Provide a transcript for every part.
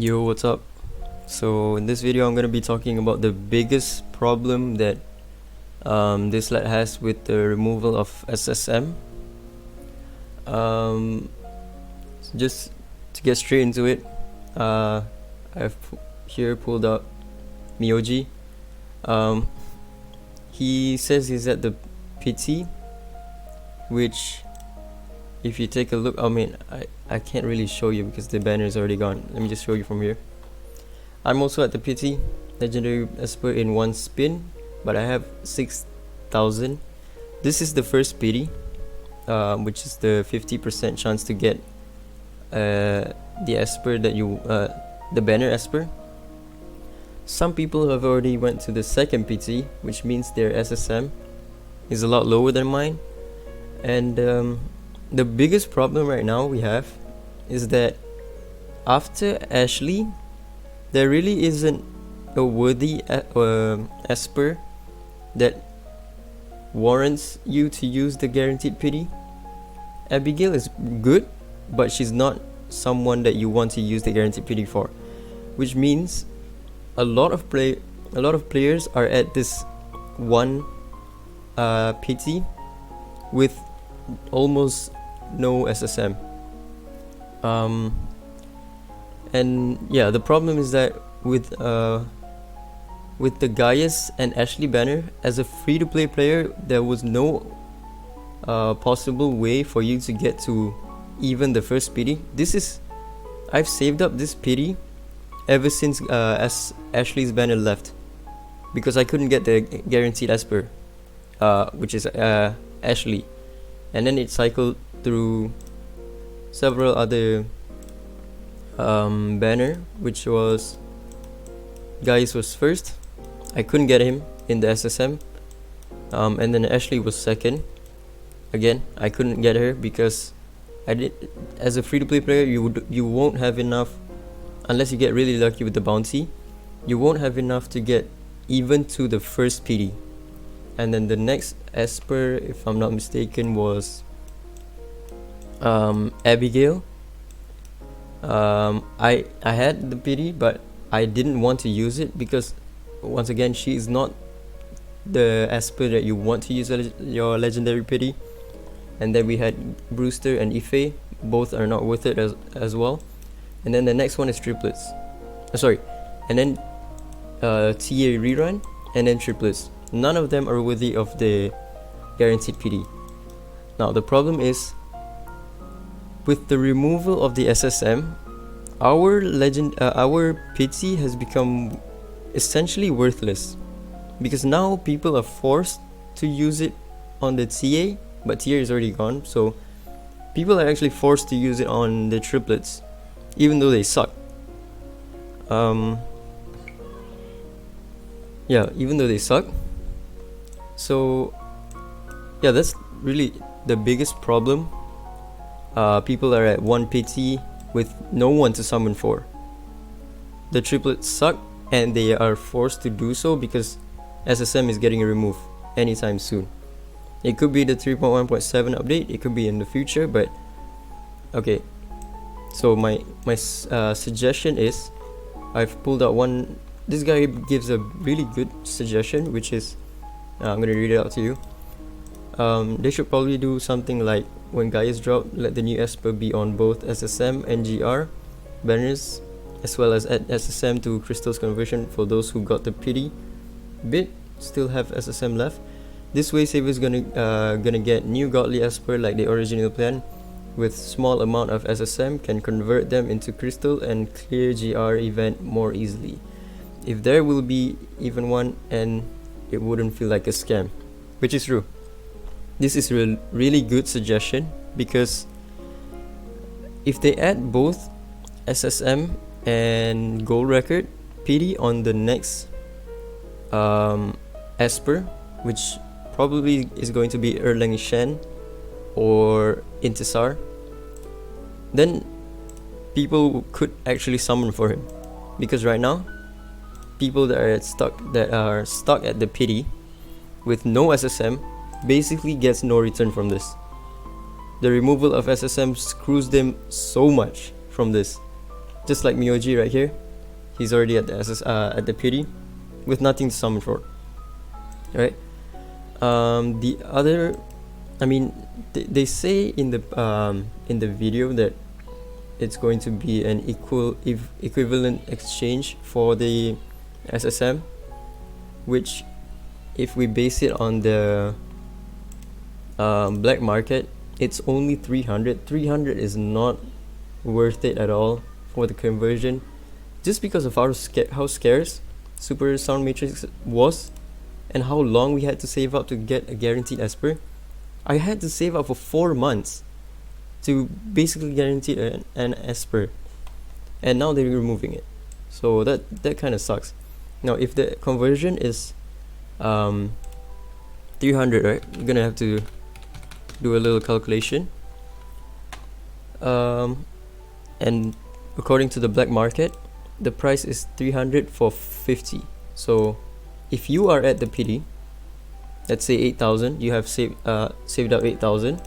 Yo, what's up? So in this video I'm going to be talking about the biggest problem that this LED has with the removal of SSM. Just to get straight into it, I've here pulled up Miyoji. He says he's at the PT, which if you take a look, I can't really show you because the banner is already gone. Let me just show you from here. I'm also at the PT, Legendary Esper in one spin, but I have 6,000. This is the first PT, which is the 50% chance to get the Esper that you, the banner Esper. Some people have already went to the second PT, which means their SSM is a lot lower than mine. And the biggest problem right now we have is that after Ashley, there really isn't a worthy Esper that warrants you to use the guaranteed pity. Abigail is good, but she's not someone that you want to use the guaranteed pity for, which means a lot of players are at this one pity with almost no SSM. And yeah, the problem is that with the Gaius and Ashley banner, as a free-to-play player, there was no possible way for you to get to even the first pity. I've saved up this pity ever since as Ashley's banner left, because I couldn't get the guaranteed Esper, which is Ashley, and then it cycled through several other banner, which was Gaius was first. I couldn't get him in the SSM, and then Ashley was second. Again, I couldn't get her because as a free-to-play player, you won't have enough unless you get really lucky with the bounty. You won't have enough to get even to the first PD. And then the next Esper, if I'm not mistaken, was Abigail. I had the pity, but I didn't want to use it because once again, she is not the Esper that you want to use your legendary pity. And then we had Brewster and Ife. Both are not worth it as well. And then the next one is triplets. And then TA rerun, and then triplets. None of them are worthy of the guaranteed PD. Now the problem is, with the removal of the SSM, our pity has become essentially worthless, because now people are forced to use it on the TA, but TA is already gone, so people are actually forced to use it on the triplets, even though they suck. Even though they suck. So yeah, that's really the biggest problem. People are at one PT with no one to summon for. The triplets suck, and they are forced to do so because SSM is getting removed anytime soon. It could be the 3.1.7 update, it could be in the future, but okay. So my suggestion is, I've pulled out one. This guy gives a really good suggestion, which is, I'm gonna read it out to you. They should probably do something like, when Gaius drop, let the new Esper be on both SSM and GR banners, as well as add SSM to Crystal's conversion for those who got the pity bit still have SSM left. This way, Saber's gonna get new godly Esper like the original plan, with small amount of SSM, can convert them into Crystal and clear GR event more easily. If there will be even one, and it wouldn't feel like a scam, which is true. This is a really good suggestion, because if they add both SSM and gold record PD on the next Esper, which probably is going to be Erlang Shen or Intisar, then people could actually summon for him. Because right now, people that are stuck at the pity with no SSM basically gets no return from this. The removal of SSM screws them so much from this. just like Myoji right here. He's already at the pity with nothing to summon for, right? The other, I mean, they say in the video that it's going to be an equivalent exchange for the SSM, which, if we base it on the black market, it's only 300. 300 is not worth it at all for the conversion, just because of how scarce Super Sound Matrix was and how long we had to save up to get a guaranteed Esper. I had to save up for 4 months to basically guarantee an Esper, and now they're removing it. So that kind of sucks. Now, if the conversion is 300, right? You're gonna have to do a little calculation. And according to the black market, the price is 300 for 50. So if you are at the PD, let's say 8,000, you have saved up 8,000.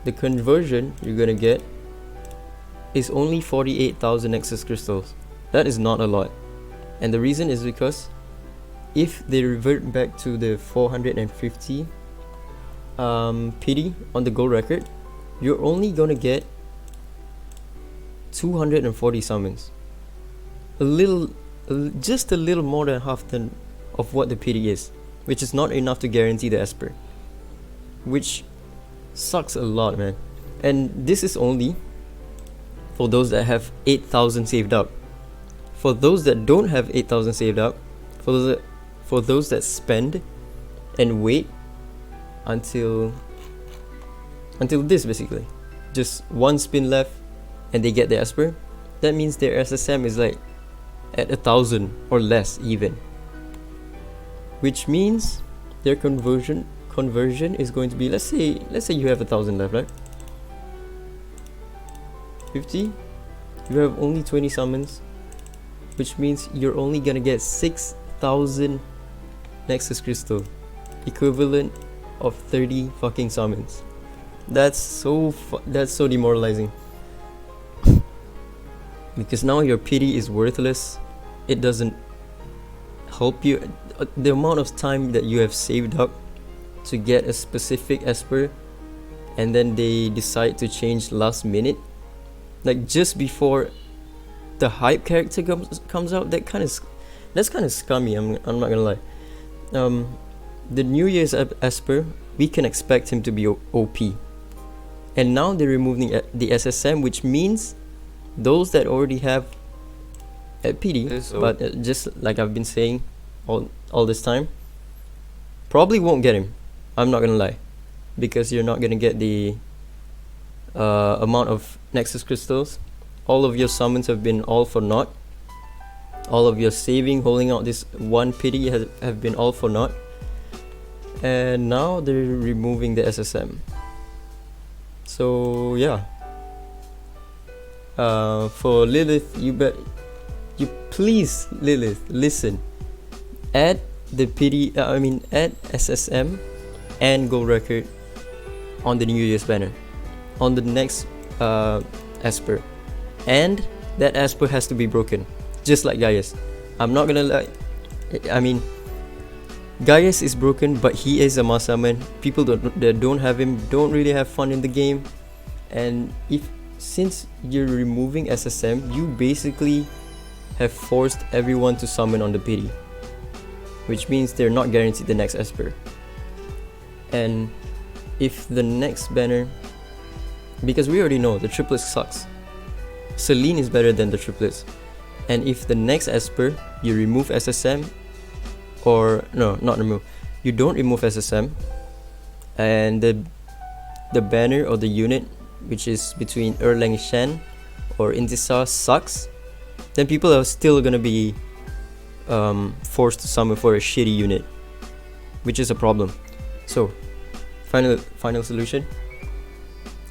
The conversion you're gonna get is only 48,000 Nexus crystals. That is not a lot, and the reason is because if they revert back to the 450 PD on the gold record, you're only gonna get 240 summons. Just a little more than half of what the PD is, which is not enough to guarantee the Esper, which sucks a lot, man. And this is only for those that have 8,000 saved up. For those that don't have 8,000 saved up, for those that spend and wait until this, basically just one spin left and they get the Esper, that means their SSM is like at 1,000 or less even, which means their conversion is going to be, let's say you have 1,000 left, right? 50, you have only 20 summons, which means you're only gonna get 6,000 Nexus crystal, equivalent of 30 fucking summons. That's so demoralizing, because now your pity is worthless. It doesn't help you. The amount of time that you have saved up to get a specific Esper, and then they decide to change last minute, like just before the hype character comes out. That's kind of scummy. I'm not gonna lie. The New Year's Esper, we can expect him to be OP, and now they're removing the SSM, which means those that already have a PD, but just like I've been saying all this time, probably won't get him. I'm not gonna lie, because you're not gonna get the amount of Nexus crystals. All of your summons have been all for naught. All of your saving, holding out this one pity have been all for naught. And now they're removing the SSM. So yeah. For Lilith, please, Lilith, listen. Add the pity. Add SSM and gold record on the New Year's banner, on the next Esper, and that Esper has to be broken, just like Gaius. I'm not gonna lie. Gaius is broken, but he is a must summon. People that don't have him don't really have fun in the game, and since you're removing SSM, you basically have forced everyone to summon on the pity, which means they're not guaranteed the next Esper. And if the next banner, because we already know the triplets sucks, Celine is better than the triplets, and if the next Esper you remove SSM, or no, not remove, you don't remove SSM, and the banner or the unit, which is between Erlang Shen or Intisar, sucks, then people are still gonna be forced to summon for a shitty unit, which is a problem. So final solution,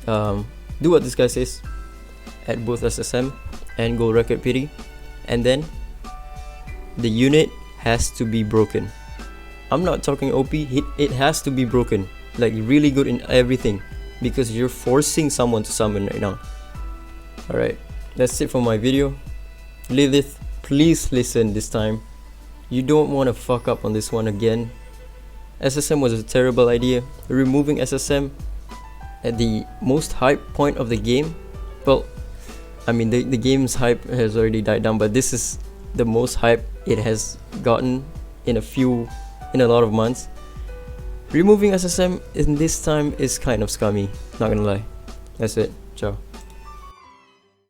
do what this guy says, add both SSM and gold record pity, and then the unit has to be broken. I'm not talking OP, it has to be broken, like really good in everything, because you're forcing someone to summon right now. Alright, that's it for my video. Lilith, please listen this time. You don't want to fuck up on this one again. SSM was a terrible idea. Removing SSM at the most hype point of the game. Well, I mean the game's hype has already died down, but this is the most hype it has gotten in a lot of months. Removing SSM in this time is kind of scummy, not gonna lie. That's it. Ciao.